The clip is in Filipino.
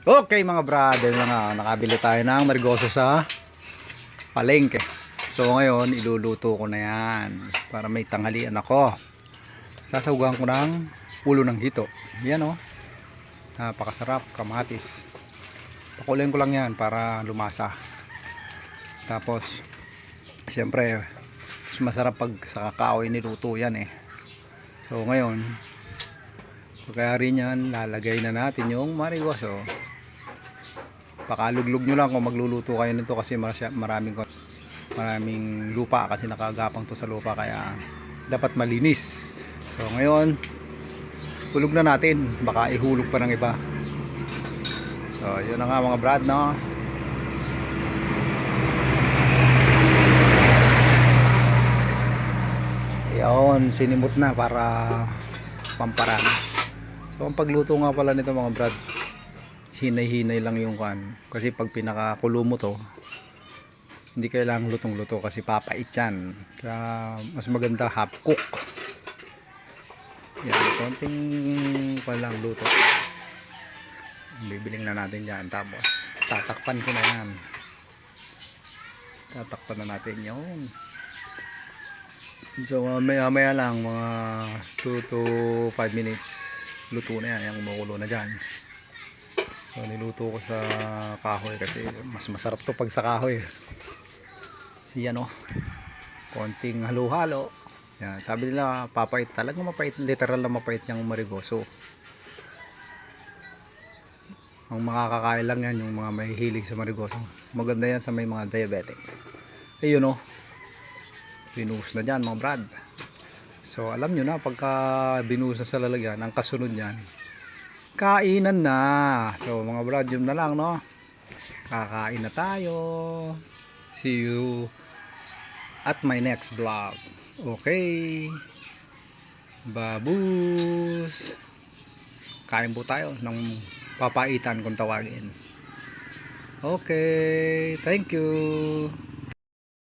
Okay mga brother, nakabili tayo ng marigoso sa palengke. So ngayon iluluto ko na yan para may tanghalian ako. Sasawagan ko ng ulo ng hito. Yan napakasarap, kamatis. Pakuloyin ko lang yan para lumasa. Tapos siyempre mas masarap pag sa kakao niluto yan eh. So ngayon kaya rin yan, lalagay na natin yung marigoso. Pakaluglog nyo lang kung magluluto kayo nito kasi maraming lupa kasi nakagapang to sa lupa kaya dapat malinis. So ngayon hulog na natin, baka ihulog pa ng iba. So yun na nga mga brad, no? Yun, sinimot na para pamparami. So ang pagluto nga pala nito mga brad, hinay-hinay lang yung kan. Kasi pag pinakakulo mo to, hindi kailangang lutong-luto kasi papait yan. Kaya mas maganda half cook. Yan, konting palang luto. Bibiling na natin yan. Tapos tatakpan ko na yan. Tatakpan na natin yun. So maya lang mga 2 to 5 minutes luto na yan, yung umukulo na dyan. So niluto ko sa kahoy kasi mas masarap to pag sa kahoy. Yan konting halo-halo. Yan, sabi nila papait, talagang mapait, literal na mapait yung marigoso. Ang makakakain lang yan yung mga mahihilig sa marigoso. Maganda yan sa may mga diabetic. Ayun binuhos na dyan mga brad. So alam nyo na pagka binuhos na sa lalagyan, ang kasunod nyan kainan na. So mga brad, yun na lang kakain na tayo. See you at my next vlog. Okay, babus, kain po tayo ng papaitan kung tawagin. Okay, thank you.